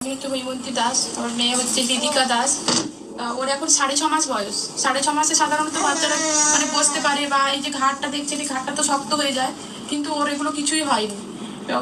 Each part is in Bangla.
আমি হচ্ছে হৈমন্তী দাস, আমার মেয়ে হচ্ছে বিদিকা দাস। ওর এখন 6.5 মাস বয়স। 6.5 মাসে সাধারণত বাচ্চারা মানে বসতে পারে, বা এই যে ঘাটটা দেখছেন এই ঘাটটা তো শক্ত হয়ে যায়, কিন্তু ওর এগুলো কিছুই হয়নি।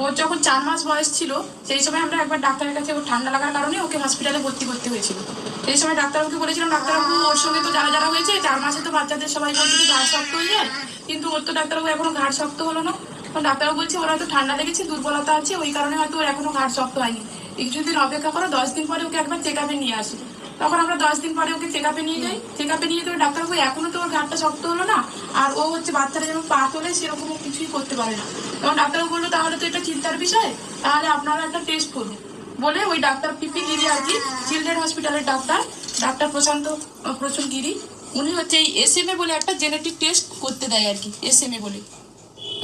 ওর যখন 4 মাস বয়স ছিল সেই সময় আমরা একবার ডাক্তারের কাছে, ওর ঠান্ডা লাগার কারণে ওকে হসপিটালে ভর্তি করতে হয়েছিল। সেই সময় ডাক্তারবাবুকে বলেছিলাম, ডাক্তারবাবু ওর সঙ্গে তো যারা যারা হয়েছে 4 মাসে তো বাচ্চাদের সবাই বলছে যে ঘাড় শক্ত হয়ে যায়, কিন্তু ওর তো ডাক্তারবাবু এখনো ঘাড় শক্ত হলো না। তখন ডাক্তারবাবু বলছে ওর হয়তো ঠান্ডা লেগেছে, দুর্বলতা আছে, ওই কারণে হয়তো ওর এখনো ঘাড় শক্ত হয়নি। কিছুদিন অপেক্ষা করো, 10 দিন পরে ওকে একবার চেক আপে নিয়ে আসো। তখন আমরা 10 দিন পরে ওকে চেক আপে নিয়ে যাই। চেক আপে নিয়ে যাই, ডাক্তারবাবু এখনো তো ওর ঘাটটা শক্ত হলো না, আর ও হচ্ছে বাচ্চারা যেমন পা তোলে সেরকম কিছুই করতে পারে না। তখন ডাক্তারবাবু বললো তাহলে তো এটা চিন্তার বিষয়, তাহলে আপনারা একটা টেস্ট করুন। বলে ওই ডাক্তার পিপি গিরি আর কি, চিলড্রেন হসপিটালের ডাক্তার, ডাক্তার প্রচুর গিরি, উনি হচ্ছে এই এসএমএ বলে একটা জেনেটিক টেস্ট করতে দেয় আর কি, এসএমএ বলে।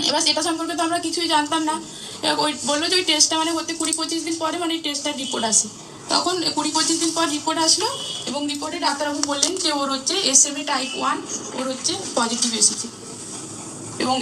এবার এটা সম্পর্কে তো আমরা কিছুই জানতাম না। ওই বললো যে ওই টেস্টটা মানে হতে 20-25 দিন পরে মানে এই টেস্টটার রিপোর্ট আসে। তখন 20-25 দিন পর রিপোর্ট আসলো, এবং রিপোর্টে ডাক্তারবাবু বললেন যে ওর হচ্ছে এসএমএ টাইপ 1, ওর হচ্ছে পজিটিভ এসেছে। এবং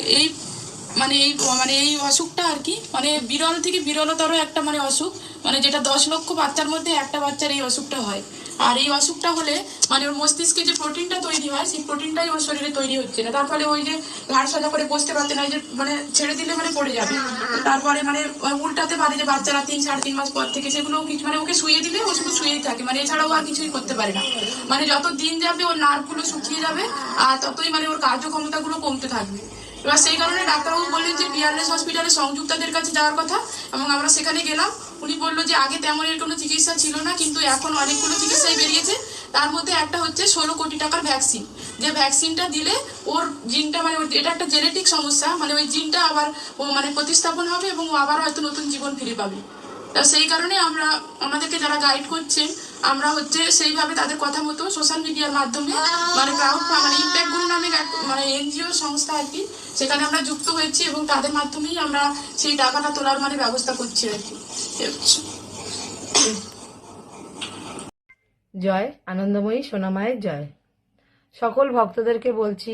এই অসুখটা আর কি মানে বিরল থেকে বিরলতর একটা মানে অসুখ, মানে যেটা 10 লক্ষ বাচ্চার মধ্যে একটা বাচ্চার এই অসুখটা হয়। আর এই অসুখটা হলে মানে ওর মস্তিষ্কে যে প্রোটিনটা তৈরি হয় সেই প্রোটিনটাই ওর শরীরে তৈরি হচ্ছে না, তার ফলে ওই যে ঘাড় সাজা করে বসতে পারছে না, যে মানে ছেড়ে দিলে মানে পড়ে যাবে। তারপরে মানে উল্টাতে পারে যে বাচ্চারা 3-3.5 মাস পর থেকে সেগুলো কিছু মানে ওকে শুয়ে দিলে ও শুধু শুয়েই থাকে, মানে এছাড়াও আর কিছুই করতে পারে না। মানে যত দিন যাবে ওর নার্ভগুলো শুকিয়ে যাবে, আর ততই মানে ওর কার্যক্ষমতাগুলো কমতে থাকবে। এবার সেই কারণে ডাক্তারবাবু বললেন যে পিয়ারলেস হসপিটালে সংযুক্তাদের কাছে যাওয়ার কথা, এবং আমরা সেখানে গেলাম। উনি বললো যে আগে তেমন এর কোনো চিকিৎসা ছিল না, কিন্তু এখন অনেকগুলো চিকিৎসাই বেরিয়েছে। তার মধ্যে একটা হচ্ছে 16 কোটি টাকার ভ্যাকসিন, যে ভ্যাকসিনটা দিলে ওর জিনটা মানে এটা একটা জেনেটিক সমস্যা, মানে ওই জিনটা আবার ও মানে প্রতিস্থাপন হবে, এবং ও আবার হয়তো নতুন জীবন ফিরে পাবে। তা সেই কারণে আমরা আমাদেরকে যারা গাইড করছেন, আমরা হচ্ছে সেইভাবে তাদের কথা মতো সোশ্যাল মিডিয়ার মাধ্যমে মানে ক্রাউড মানে ইম্প্যাক্ট গ্রুপ নামে মানে এনজিও সংস্থা আর কি, সেখানে আমরা যুক্ত হয়েছি, এবং তাদের মাধ্যমেই আমরা সেই টাকাটা তোলার মানে ব্যবস্থা করছি আর কি। জয় আনন্দময়ী সোনামায়ের জয়। সকল ভক্তদেরকে বলছি,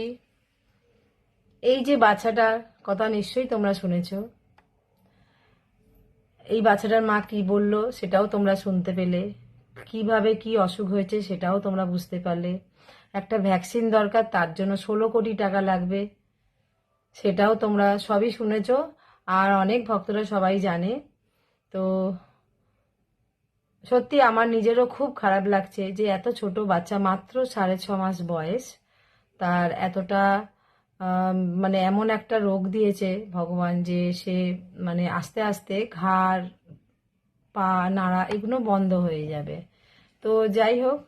এই যে বাচ্চাটার কথা নিশ্চয়ই তোমরা শুনেছ, এই বাচ্চাটার মা কি বলল সেটাও তোমরা শুনতে পেলে, কিভাবে কি অসুখ হয়েছে সেটাও তোমরা বুঝতে পারলে। একটা ভ্যাকসিন দরকার, তার জন্য 16 কোটি টাকা লাগবে, সেটাও তোমরা সবই শুনেছ। আর অনেক ভক্তরা সবাই জানে। তো সত্যি আমার নিজেরও খুব খারাপ লাগছে যে এত ছোট বাচ্চা, মাত্র 6.5 মাস বয়স, তার এতটা মানে এমন একটা রোগ দিয়েছে ভগবান, যে সে মানে আস্তে আস্তে ঘাড় পা নাড়া এগুলো বন্ধ হয়ে যাবে। তো যাই হোক,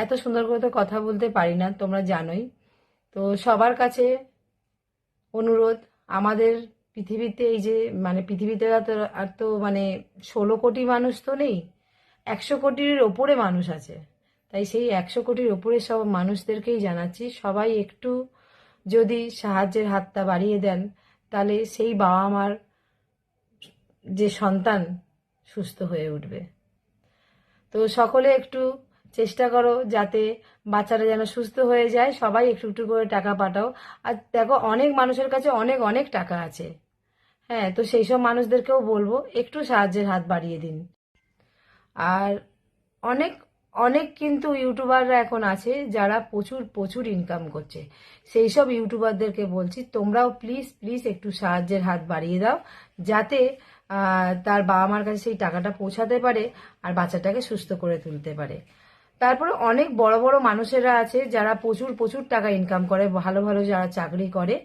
এত সুন্দর করে তো কথা বলতে পারি না, তোমরা জানোই। তো সবার কাছে অনুরোধ, আমাদের পৃথিবীতে এই যে মানে পৃথিবীতে আর তো মানে 16 কোটি মানুষ তো নেই, 100 কোটির ওপরে মানুষ আছে। তাই সেই 100 কোটির ওপরে সব মানুষদেরকেই জানাচ্ছি, সবাই একটু যদি সাহায্যের হাতটা বাড়িয়ে দেন, তাহলে সেই বাবা মার যে সন্তান সুস্থ হয়ে উঠবে। তো সকলে একটু চেষ্টা করো যাতে বাচ্চারা যেন সুস্থ হয়ে যায়, সবাই একটু একটু করে টাকা পাঠাও। আর দেখো, অনেক মানুষের কাছে অনেক অনেক টাকা আছে, হ্যাঁ, তো সেই সব মানুষদেরকেও বলবো একটু সাহায্যের হাত বাড়িয়ে দিন। আর অনেক অনেক কিন্তু ইউটিউবাররা এখন আছে যারা প্রচুর প্রচুর ইনকাম করছে, সেই সব ইউটিউবারদেরকে বলছি তোমরাও প্লিজ প্লিজ একটু সাহায্যের হাত বাড়িয়ে দাও, যাতে তার বাবা মার কাছে সেই টাকাটা পৌঁছাতে পারে আর বাচ্চাটাকে সুস্থ করে তুলতে পারে। তারপরে অনেক বড় বড় মানুষেরা আছে যারা প্রচুর প্রচুর টাকা ইনকাম করে, ভালো ভালো যারা চাকরি করে,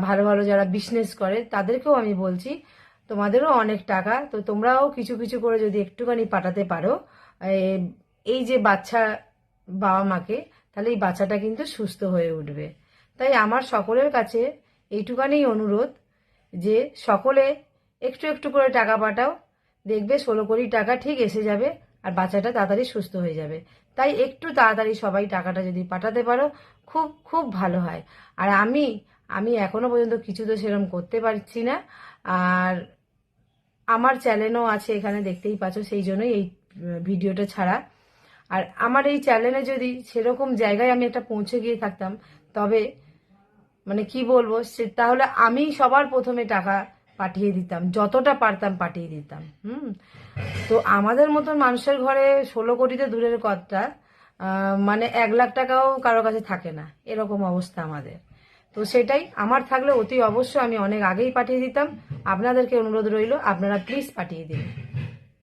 ভালো ভালো যারা বিজনেস করে, তাদেরকেও আমি বলছি তোমাদেরও অনেক টাকা, তো তোমরাও কিছু কিছু করে যদি একটুখানি পাঠাতে পারো এই যে বাচ্চা বাবা মাকে, তাহলে এই বাচ্চাটা কিন্তু সুস্থ হয়ে উঠবে। তাই আমার সকলের কাছে এইটুখানি অনুরোধ যে সকলে একটু একটু করে টাকা পাঠাও, দেখবে 16 কোটি টাকা ঠিক এসে যাবে, আর বাচ্চাটা তাড়াতাড়ি সুস্থ হয়ে যাবে। তাই একটু তাড়াতাড়ি সবাই টাকাটা যদি পাঠাতে পারো খুব খুব ভালো হয়। আর আমি আমি এখনো পর্যন্ত কিছু তো সেরকম করতে পারছি না। আর আমার চ্যানেলও আছে, এখানে দেখতেই পাচ্ছ, সেই জন্যই এই ভিডিওটা ছাড়া। আর আমার এই চ্যানেলে যদি সেরকম জায়গায় আমি একটা পৌঁছে গিয়ে থাকতাম, তবে মানে কি বলবো, তাহলে আমি সবার প্রথমে টাকা পাঠিয়ে দিতাম, যতটা পারতাম পাঠিয়ে দিতাম। তো আমাদের মতন মানুষের ঘরে 16 কোটিতে দূরের কথা, মানে 1 লাখ টাকাও কারো কাছে থাকে না, এরকম অবস্থা আমাদের। তো সেটাই, আমার থাকলে অতি অবশ্যই আমি অনেক আগেই পাঠিয়ে দিতাম। আপনাদেরকে অনুরোধ রইল, আপনারা প্লিজ পাঠিয়ে দিন।